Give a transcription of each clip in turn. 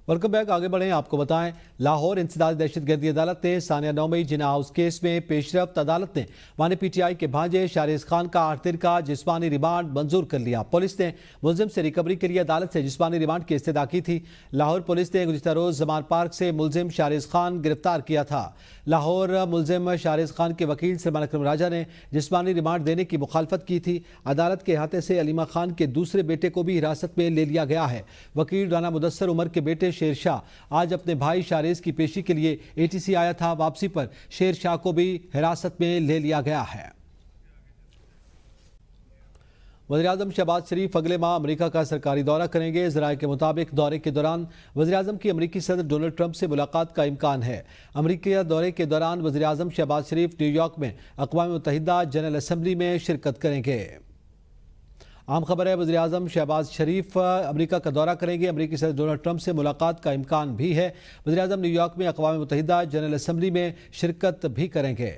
Welcome back. आगे बढ़ें, आपको बताएं लाहौर इंसदाद दहशत गर्दी अदालत ने सानिया नौमी जिना हाउस केस में पेशरफ्त अदालत ने मानी पीटीआई के भांजे शारिस खान का 8 दिन का जिस्मानी रिमांड मंजूर कर लिया। पुलिस ने मुलजिम से रिकवरी के लिए अदालत से जिस्मानी रिमांड की इस्तदा की थी। लाहौर पुलिस ने गुज़िश्ता रोज जमान पार्क से मुलजिम शारिस खान गिरफ्तार किया था। लाहौर मुलजिम शारिस खान के वकील सलमान अकरम राजा ने जिस्मानी रिमांड देने की मुखालफत की थी। अदालत के अहाते से अलीमा खान के दूसरे बेटे को भी हिरासत में ले लिया गया है। वकील राना मुदस्सर उमर के बेटे शेर शाह आज अपने भाई शारिस की पेशी के लिए एटीसी आया था। वापसी पर शेर शाह को भी हिरासत में ले लिया गया है। वज़ीर-ए-आज़म शहबाज शरीफ अगले माह अमेरिका का सरकारी दौरा करेंगे। ज़राए के मुताबिक दौरे के दौरान वज़ीर-ए-आज़म की अमेरिकी सदर डोनाल्ड ट्रंप से मुलाकात का इम्कान है। अमेरिकी दौरे के दौरान वज़ीर-ए-आज़म शहबाज शरीफ न्यूयॉर्क में अक़वाम मुत्तहिदा जनरल असम्बली में शिरकत करेंगे। आम खबर है, वज़ीर-ए-आज़म शहबाज शरीफ अमेरिका का दौरा करेंगे। अमेरिकी सदर डोनाल्ड ट्रंप से मुलाकात का इम्कान भी है। वज़ीर-ए-आज़म न्यूयॉर्क में अक़वाम मुत्तहिदा जनरल असम्बली में शिरकत भी करेंगे।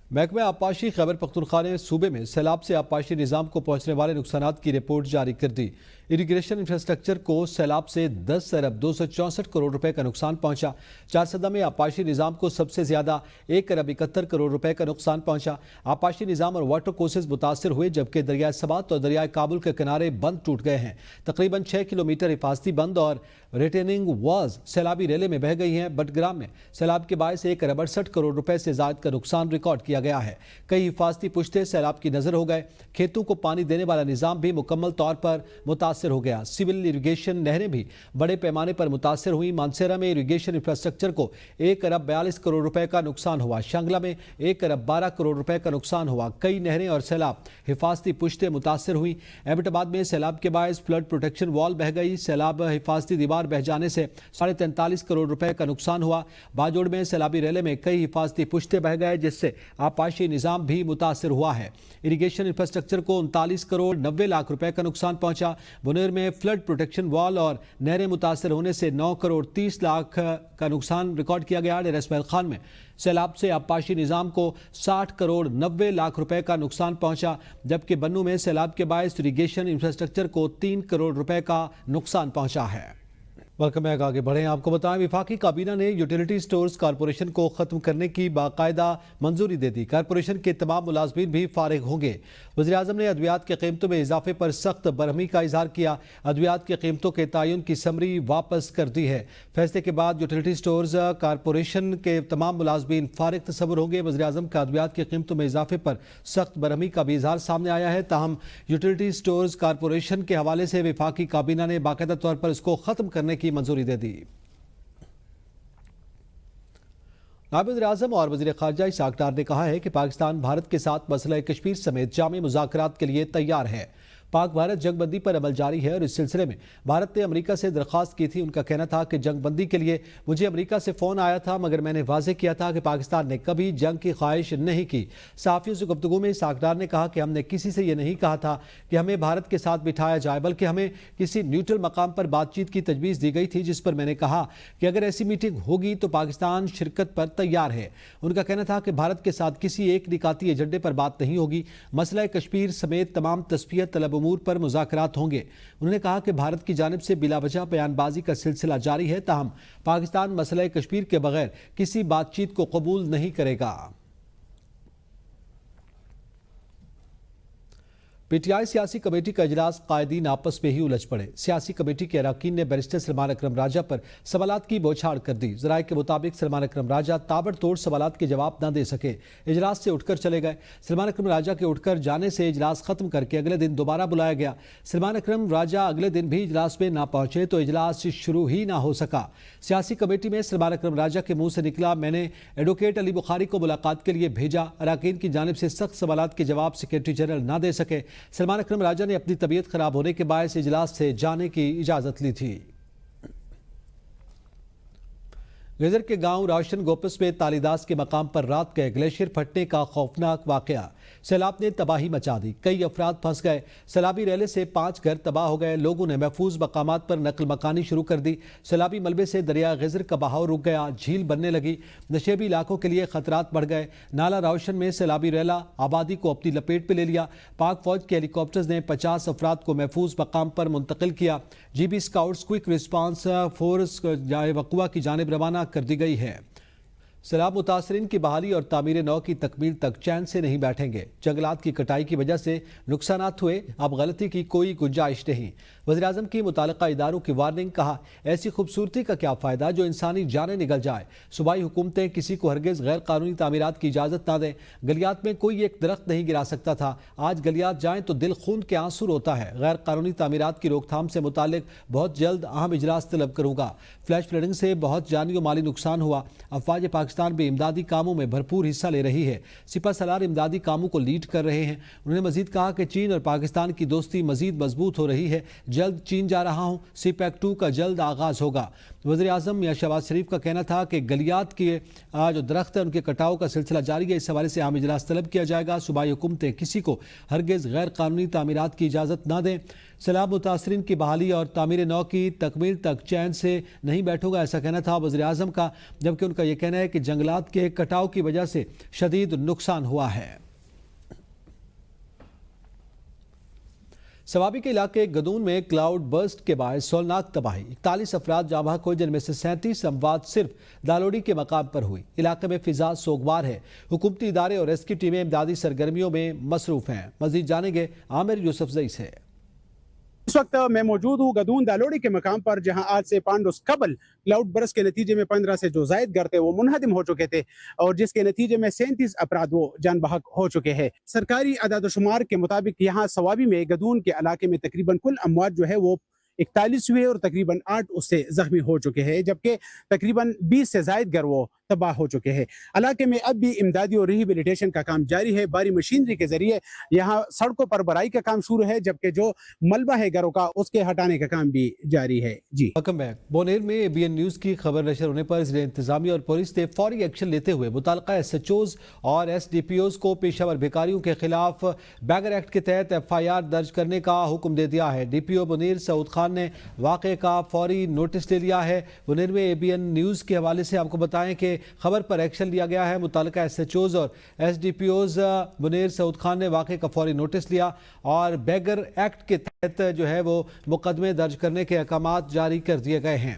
महकमा आबपाशी खैबर पख्तूनख्वा ने सूबे में सैलाब से आबपाशी निज़ाम को पहुँचने वाले नुकसानात की रिपोर्ट जारी कर दी। इरीगेशन इंफ्रास्ट्रक्चर को सैलाब से 10 अरब 264 करोड़ रुपए का नुकसान पहुंचा। 4 सदा में आबपाशी निज़ाम को सबसे ज़्यादा 1 अरब 71 करोड़ रुपए का नुकसान पहुंचा। आबपाशी निज़ाम और वाटर कोर्सेज मुतासर हुए, जबकि दरिया सबात और दरिया काबुल के किनारे बंद टूट गए हैं। तकरीबन 6 किलोमीटर हिफाजती बंद और रिटेनिंग वॉल्स सैलाबी रेले में बह गई हैं। बटग्राम में सैलाब के बायस 1 अरब 68 करोड़ रुपए से ज़ायद का नुकसान रिकॉर्ड किया गया है। कई हिफाजती पुश्ते सैलाब की नजर हो गए। खेतों को पानी देने वाला निज़ाम भी मुकम्मल तौर पर मुतासर हो गया। सिविल इरीगेशन नहरें भी बड़े पैमाने पर मुतासर हुई। मानसेरा में इरीगेशन इंफ्रास्ट्रक्चर को 1 अरब 42 करोड़ रुपए का नुकसान हुआ। शांगला में 1 अरब 12 करोड़ रुपए का नुकसान हुआ। कई नहरें और सैलाब हिफाजती पुश्तें मुतासर हुई। एबटाबाद में सैलाब के बायस फ्लड प्रोटेक्शन वॉल बह गई। सैलाब हिफाजती दीवार बह जाने से 43.5 करोड़ रुपए का नुकसान हुआ। बाजोड़ में सैलाबी रेले में कई हिफाजती पुश्ते बह गए, जिससे आबपाशी निज़ाम भी मुतासर हुआ है। इरीगेशन इंफ्रास्ट्रक्चर को 39 करोड़ 90 लाख रुपए का नुकसान पहुंचा। बुनेर में फ्लड प्रोटेक्शन वॉल और नहरें मुतासर होने से 9 करोड़ 30 लाख का नुकसान रिकॉर्ड किया गया। डेरा इस्माइल खान में सैलाब से आबपाशी निज़ाम को 60 करोड़ 90 लाख रुपए का नुकसान पहुंचा, जबकि बन्नू में सैलाब के बायस इरीगेशन इंफ्रास्ट्रक्चर को 3 करोड़ रुपए का नुकसान पहुंचा है। Welcome back. आगे बढ़ें, आपको बताएं वफाकी काबीना ने यूटिलिटी स्टोर्स कॉरपोरेशन को ख़त्म करने की बाकायदा मंजूरी दे दी। कॉरपोरेशन के तमाम मुलाजमीन भी फारिग होंगे। वज़ीर-ए-आज़म ने अद्वियात की कीमतों में इजाफे पर सख्त बरहमी का इजहार किया। अद्वियात की कीमतों के तयन की समरी वापस कर दी है। फैसले के बाद यूटिलिटी स्टोर्स कॉरपोरेशन के तमाम मुलाजमीन फारिग तस्वर होंगे। वज़ीर-ए-आज़म का अद्वियात की कीमतों में इजाफे पर सख्त बरहमी का भी इजहार सामने आया है। ताहम यूटिलिटी स्टोर्स कॉरपोरेशन के हवाले से वफाकी काबीना ने बाकायदा तौर पर इसको ख़त्म करने की मंजूरी दे दी। नायब वज़ीर-ए-आज़म और वज़ीर ख़ारजा इसहाक़ डार ने कहा है कि पाकिस्तान भारत के साथ मसला कश्मीर समेत जामी मुज़ाकरात के लिए तैयार है। पाक भारत जंगबंदी पर अमल जारी है और इस सिलसिले में भारत ने अमेरिका से दरख्वास्त की थी। उनका कहना था कि जंगबंदी के लिए मुझे अमेरिका से फ़ोन आया था, मगर मैंने वाज़ेह किया था कि पाकिस्तान ने कभी जंग की ख्वाहिश नहीं की। सहाफ़ियों से गुफ्तगू में इसहाक़ डार ने कहा कि हमने किसी से ये नहीं कहा था कि हमें भारत के साथ बिठाया जाए, बल्कि हमें किसी न्यूट्रल मकाम पर बातचीत की तजवीज़ दी गई थी, जिस पर मैंने कहा कि अगर ऐसी मीटिंग होगी तो पाकिस्तान शिरकत पर तैयार है। उनका कहना था कि भारत के साथ किसी एक निकाती एजेंडे पर बात नहीं होगी। मसला कश्मीर समेत तमाम तस्फियत तलब उमूर पर मुज़ाकरात होंगे। उन्होंने कहा कि भारत की जानिब से बिलावजह बयानबाजी का सिलसिला जारी है, ताहम पाकिस्तान मसला कश्मीर के बगैर किसी बातचीत को कबूल नहीं करेगा। पीटीआई सियासी कमेटी का इजलास कायदीन आपस में ही उलझ पड़े। सियासी कमेटी के अरकान ने बैरिस्टर सलमान अकरम राजा पर सवालात की बौछार कर दी। ज़राए के मुताबिक सलमान अकरम राजा ताबड़तोड़ सवालात के जवाब न दे सके, इजलास से उठकर चले गए। सलमान अकरम राजा के उठकर जाने से इजलास खत्म करके अगले दिन दोबारा बुलाया गया। सलमान अकरम राजा अगले दिन भी इजलास में ना पहुंचे तो इजलास शुरू ही ना हो सका। सियासी कमेटी में सलमान अकरम राजा के मुंह से निकला, मैंने एडवोकेट अली बुखारी को मुलाकात के लिए भेजा। अरकान की जानिब से सख्त सवालात के जवाब सेक्रेटरी जनरल ना दे सके। सलमान अकरम राजा ने अपनी तबीयत खराब होने के बायस इजलास से जाने की इजाजत ली थी। गजर के गांव राशन गोपस में तालीदास के मकाम पर रात गए ग्लेशियर फटने का खौफनाक वाकया। سیلاب نے تباہی مچا دی، کئی افراد پھنس گئے۔ سیلابی ریلے سے 5 گھر تباہ ہو گئے، لوگوں نے محفوظ مقامات پر نقل مکانی شروع کر دی۔ سیلابی ملبے سے دریا خضر کا بہاؤ رک گیا، جھیل بننے لگی، نشیبی علاقوں کے لیے خطرات بڑھ گئے۔ نالا روشن میں سیلابی ریلا آبادی کو اپنی لپیٹ پہ لے لیا۔ پاک فوج کے ہیلی کاپٹرز نے 50 افراد کو محفوظ مقام پر منتقل کیا۔ G B scouts quick response force وقوع کی جانب روانہ کر دی گئی ہے۔ سیلاب متاثرین کی بحالی اور تعمیر نو کی تکمیل تک چین سے نہیں بیٹھیں گے۔ جنگلات کی کٹائی کی وجہ سے نقصانات ہوئے، اب غلطی کی کوئی گنجائش نہیں۔ وزیراعظم کی متعلقہ اداروں کی وارننگ، کہا ایسی خوبصورتی کا کیا فائدہ جو انسانی جانیں نگل جائے۔ صوبائی حکومتیں کسی کو ہرگز غیر قانونی تعمیرات کی اجازت نہ دیں۔ گلیات میں کوئی ایک درخت نہیں گرا سکتا تھا، آج گلیات جائیں تو دل خون کے آنسو روتا ہے۔ غیر قانونی تعمیرات کی روک تھام سے متعلق بہت جلد اہم اجلاس طلب کروں گا۔ فلیش فلڈنگ سے بہت جانی و مالی نقصان ہوا، افواج پاکستان بھی امدادی کاموں میں بھرپور حصہ لے رہی ہے۔ سپہ سالار امدادی کاموں کو لیڈ کر رہے ہیں۔ انہوں نے مزید کہا کہ چین اور پاکستان کی دوستی مزید مضبوط ہو رہی ہے، جلد چین جا رہا ہوں، سی پیک 2 کا جلد آغاز ہوگا۔ وزیر اعظم میاں شہباز شریف کا کہنا تھا کہ گلیات کے جو درخت ہیں ان کے کٹاؤ کا سلسلہ جاری ہے، اس حوالے سے اہم اجلاس طلب کیا جائے گا۔ صوبائی حکومتیں کسی کو ہرگز غیر قانونی تعمیرات کی اجازت نہ دیں۔ سیلاب متاثرین کی بحالی اور تعمیر نو کی تکمیل تک چین سے نہیں بیٹھوں گا، ایسا کہنا تھا وزیر اعظم کا، جبکہ ان کا یہ کہنا ہے کہ جنگلات کے کٹاؤ کی وجہ سے شدید نقصان ہوا ہے۔ سوابی کے علاقے گدون میں کلاؤڈ برسٹ کے باعث سولناک تباہی، 41 افراد جاں بحق ہوئے، جن میں سے 37 اموات صرف دالوڑی کے مقام پر ہوئی۔ علاقے میں فضا سوگوار ہے، حکومتی ادارے اور ریسکیو ٹیمیں امدادی سرگرمیوں میں مصروف ہیں۔ مزید جانیں گے عامر یوسف زئی سے۔ اس وقت میں موجود ہوں گدون دالوڑی کے مقام پر، جہاں آج سے 5 روز قبل کلاؤڈ برس کے نتیجے میں 15 سے جو زائد گھر تھے وہ منہدم ہو چکے تھے، اور جس کے نتیجے میں 37 افراد وہ جان بحق ہو چکے ہیں۔ سرکاری اعداد و شمار کے مطابق یہاں سوابی میں گدون کے علاقے میں تقریباً کل اموات جو ہے وہ 41 ہوئے اور تقریباً 8 اس سے زخمی ہو چکے ہیں، جبکہ تقریباً 20 سے زائد گھر وہ تباہ ہو چکے ہیں۔ علاقے میں اب بھی امدادی اور ریہیبلیٹیشن کا کام جاری ہے، بھاری مشینری کے ذریعے یہاں سڑکوں پر بھرائی کا کام شروع ہے، جبکہ جو ملبہ ہے گھروں کا اس کے ہٹانے کا کام بھی جاری ہے۔ جی بونیر میں اے بی این نیوز کی خبر نشر ہونے پر ضلع انتظامیہ اور پولیس نے فوری ایکشن لیتے ہوئے متعلقہ ایس ایچ اوز اور ایس ڈی پی اوز کو پیشہ ور بھکاریوں کے خلاف بیگر ایکٹ کے تحت ایف آئی آر درج کرنے کا حکم دے دیا ہے۔ ڈی پی او بونیر سعود خان نے واقعے کا فوری نوٹس لے لیا ہے۔ بونیر میں اے بی این نیوز کے حوالے سے آپ کو بتائیں کہ خبر پر ایکشن لیا گیا ہے۔ متعلقہ ایس ایچ اوز اور S D P Os Buner Saud Khan نے واقعے کا فوری نوٹس لیا اور بیگر ایکٹ کے تحت جو ہے وہ مقدمے درج کرنے کے احکامات جاری کر دیے گئے ہیں۔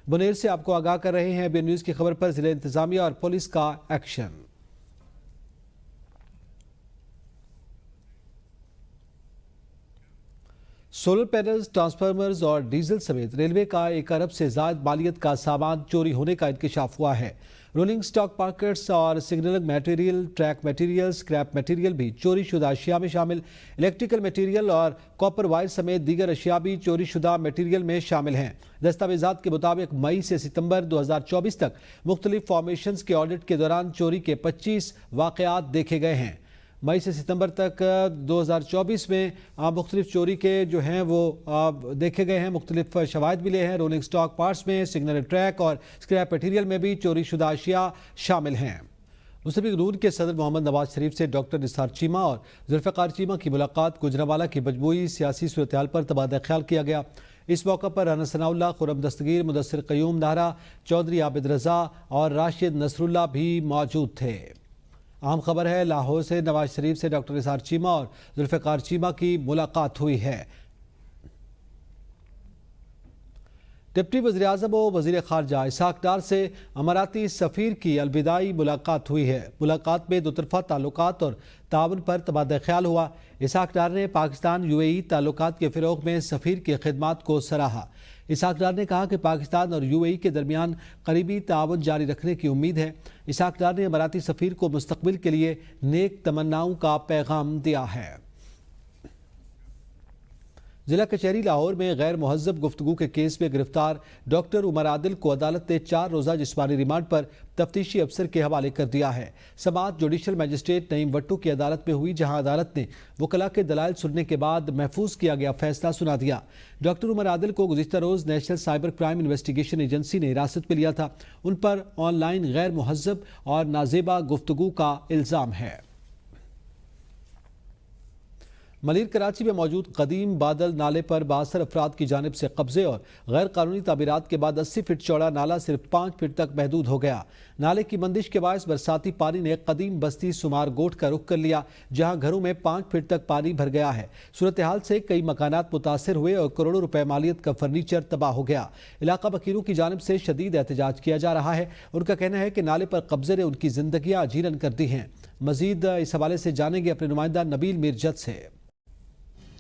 بونیر سے آپ کو آگاہ کر رہے ہیں بی نیوز کی خبر پر ضلع انتظامیہ اور پولیس کا ایکشن۔ سولر پینلز، ٹرانسفارمرز اور ڈیزل سمیت ریلوے کا 1 ارب سے زائد مالیت کا سامان چوری ہونے کا انکشاف ہوا ہے۔ رولنگ سٹاک مارکیٹس اور signalling material, track material, scrap material بھی چوری شدہ اشیاء میں شامل۔ الیکٹریکل میٹیریل اور کاپر وائر سمیت دیگر اشیاء بھی چوری شدہ میٹیریل میں شامل ہیں۔ دستاویزات کے مطابق مئی سے ستمبر 2024 تک مختلف فارمیشنز کے آڈٹ کے دوران چوری کے 25 واقعات دیکھے گئے ہیں۔ مئی سے ستمبر تک 2024 میں مختلف چوری کے جو ہیں وہ دیکھے گئے ہیں، مختلف شواہد ملے ہیں۔ رولنگ سٹاک پارٹس میں، سگنل ٹریک اور سکریپ میٹیریل میں بھی چوری شدہ اشیاء شامل ہیں۔ مسلم لیگ نون کے صدر محمد نواز شریف سے ڈاکٹر نثار چیمہ اور ذوالفقار چیمہ کی ملاقات، گوجرانوالہ کی مجموعی سیاسی صورتحال پر تبادلہ خیال کیا گیا۔ اس موقع پر رانا ثناء اللہ، خرم دستگیر، مدثر قیوم نہرا، چودھری عابد رضا اور راشد نصر اللہ بھی موجود تھے۔ اہم خبر ہے لاہور سے نواز شریف سے ڈاکٹر نثار چیمہ اور ذوالفقار چیمہ کی ملاقات ہوئی ہے۔ ڈپٹی وزیر اعظم و وزیر خارجہ اسحاق ڈار سے اماراتی سفیر کی الوداعی ملاقات ہوئی ہے۔ ملاقات میں دو طرفہ تعلقات اور تعاون پر تبادلہ خیال ہوا۔ اسحاق ڈار نے پاکستان یو اے ای تعلقات کے فروغ میں سفیر کی خدمات کو سراہا۔ اسحاق ڈار نے کہا کہ پاکستان اور یو اے ای کے درمیان قریبی تعاون جاری رکھنے کی امید ہے۔ اسحاق ڈار نے اماراتی سفیر کو مستقبل کے لیے نیک تمناؤں کا پیغام دیا ہے۔ ضلع کچہری لاہور میں غیر مہذب گفتگو کے کیس میں گرفتار ڈاکٹر عمر عادل کو عدالت نے 4 روزہ جسمانی ریمانڈ پر تفتیشی افسر کے حوالے کر دیا ہے۔ سماعت جوڈیشل مجسٹریٹ نعیم وٹو کی عدالت میں ہوئی، جہاں عدالت نے وکلاء کے دلائل سننے کے بعد محفوظ کیا گیا فیصلہ سنا دیا۔ ڈاکٹر عمر عادل کو گزشتہ روز national cyber crime investigation agency نے حراست میں لیا تھا۔ ان پر آن لائن غیر مہذب اور نازیبا گفتگو کا الزام ہے۔ मलिर कराची में मौजूद कदीम बादल नाले पर 72 अफराद की जानिब से कब्जे और गैर कानूनी तामीरात के बाद 80 फीट चौड़ा नाला सिर्फ 5 फीट तक महदूद हो गया। नाले की बंदिश के बायस बरसाती पानी ने कदीम बस्ती सुमार गोट का रुख कर लिया, जहां घरों में 5 फीट तक पानी भर गया है। सूरत हाल से कई मकानात मुतासर हुए और करोड़ों रुपए मालियत का फर्नीचर तबाह हो गया। इलाका वकीलों की जानिब से शदीद एहतजाज किया जा रहा है। उनका कहना है कि नाले पर कब्जे ने उनकी जिंदगियां अजीरन कर दी हैं। मजीद इस हवाले से जानेंगे अपने नुमाइंदा नबील मिर्जत से।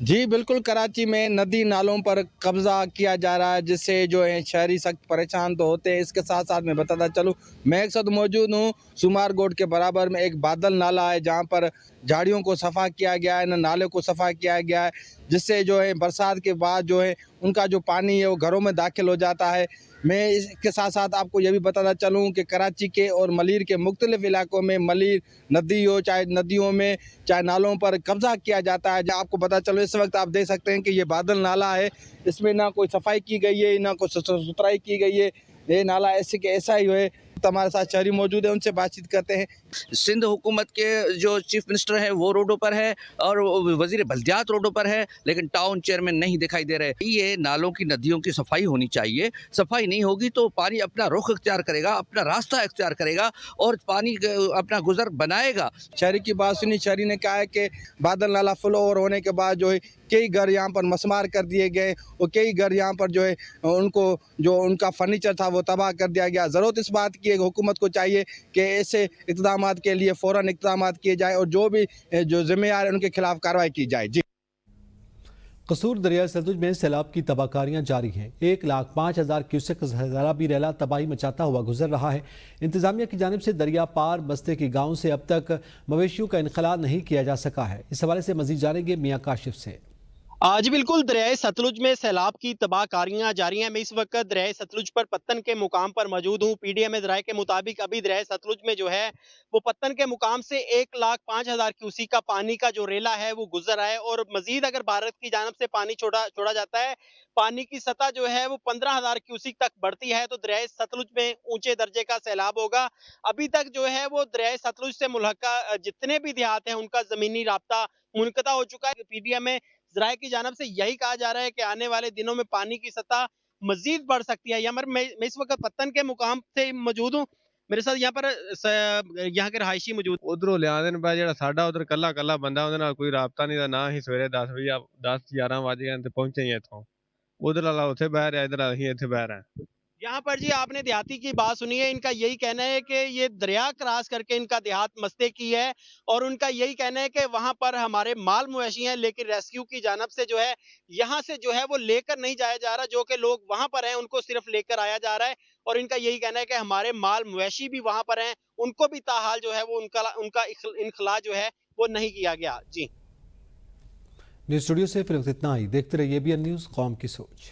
जी बिल्कुल, कराची में नदी नालों पर कब्जा किया जा रहा है, जिससे जो है शहरी सख्त परेशान तो होते हैं। इसके साथ साथ मैं बताता चलूँ, मैं एक साथ मौजूद हूँ सुमार गोट के बराबर में एक बादल नाला है, जहाँ पर झाड़ियों को सफ़ा किया गया है, न नाले को सफ़ा किया गया है, जिससे जो है बरसात के बाद जो है उनका जो पानी है वो घरों में दाखिल हो जाता है। मैं इसके साथ साथ आपको ये भी बताना चलूँ कि कराची के और मलिर के मुख्तलिफ इलाकों में मलिर नदी हो, चाहे नदियों में चाहे नालों पर कब्जा किया जाता है। आपको पता चलो, इस वक्त आप देख सकते हैं कि ये बादल नाला है, इसमें ना कोई सफाई की गई है, ना कोई सुथराई की गई है। ये नाला ऐसे के ऐसा ही है। हमारे साथ शहरी मौजूद है, उनसे बातचीत करते हैं। सिंध हुकूमत के जो चीफ मिनिस्टर है वो रोडों पर है और वजीर बल्दियात रोडों पर है, लेकिन टाउन चेयरमैन नहीं दिखाई दे रहे। ये नालों की नदियों की सफाई होनी चाहिए। सफाई नहीं होगी तो पानी अपना रुख इख्तियार करेगा, अपना रास्ता इख्तियार करेगा और पानी अपना गुजर बनाएगा। शहरी की बात सुनी, शहरी ने कहा है कि बादल नाला फुल ओवर होने के बाद जो है कई घर यहाँ पर मसमार कर दिए गए और कई घर यहाँ पर जो है उनको जो उनका फर्नीचर था वो तबाह कर दिया गया। ज़रूरत इस बात की है, हुकूमत को चाहिए कि ऐसे इक़दामात के लिए फ़ौरन इक़दामात किए जाए और जो भी जो ज़िम्मेदार है उनके खिलाफ कार्रवाई की जाए। जी, कसूर दरिया सतलुज में सैलाब की तबाहकारियां जारी हैं। 1,05,000 क्यूसेक सैलाबी रैला तबाही मचाता हुआ गुजर रहा है। इंतजामिया की जानिब से दरिया पार बस्ते के गाँव से अब तक मवेशियों का इनखला नहीं किया जा सका है। इस हवाले से मजीद जानेंगे मियाँ काशिफ से। आज बिल्कुल दरियाए सतलुज में सैलाब की तबाहकारियां जारी हैं। मैं इस वक्त दरियाए सतलुज पर पत्तन के मुकाम पर मौजूद हूं। पीडीएम ज़राए के मुताबिक अभी दरियाए सतलुज में जो है वो पत्तन के मुकाम से 1,05,000 क्यूसी का पानी का जो रेला है वो गुजर रहा है और मजीद अगर भारत की जानब से पानी छोड़ा जाता है, पानी की सतह जो है वो 15,000 क्यूसिक तक बढ़ती है तो दरियाए सतलुज में ऊंचे दर्जे का सैलाब होगा। अभी तक जो है वो दरियाए सतलुज से मुल्हका जितने भी देहात हैं उनका जमीनी राब्ता मुनक़ता हो चुका है। पीडीएम में ज़राए की जानब से यही कहा जा रहा है कि आने वाले दिनों में पानी की सतह मजीद बढ़ सकती है। मैं इस वक्त पत्तन के मुकाम से मौजूद हूँ। मेरे साथ यहाँ पर यहाँ के रहायशी मौजूद। उधरों लिया पा जो साडा उधर कला कला बंदा उहदे कोई राबता नहीं, ना ही सवेरे 10-11 वज गए ते पहुंचे ही इथों। उधर वाला उत्थे बह रहा, इधर असीं इत्थे बह रहे हैं। यहाँ पर जी आपने देहाती की बात सुनी है, इनका यही कहना है कि ये दरिया क्रॉस करके इनका देहात मस्ते की है और उनका यही कहना है कि वहां पर हमारे माल मवेशी हैं, लेकिन रेस्क्यू की जानब से जो है यहाँ से जो है वो लेकर नहीं जाया जा रहा। जो कि लोग वहां पर हैं उनको सिर्फ लेकर आया जा रहा है और इनका यही कहना है कि हमारे माल मवेशी भी वहां पर हैं, उनको भी ताहाल जो है वो उनका इनखला जो है वो नहीं किया गया। जी, न्यूज़ स्टूडियो से फिर इतना ही। देखते रहिए ABN न्यूज़, कौम की सोच।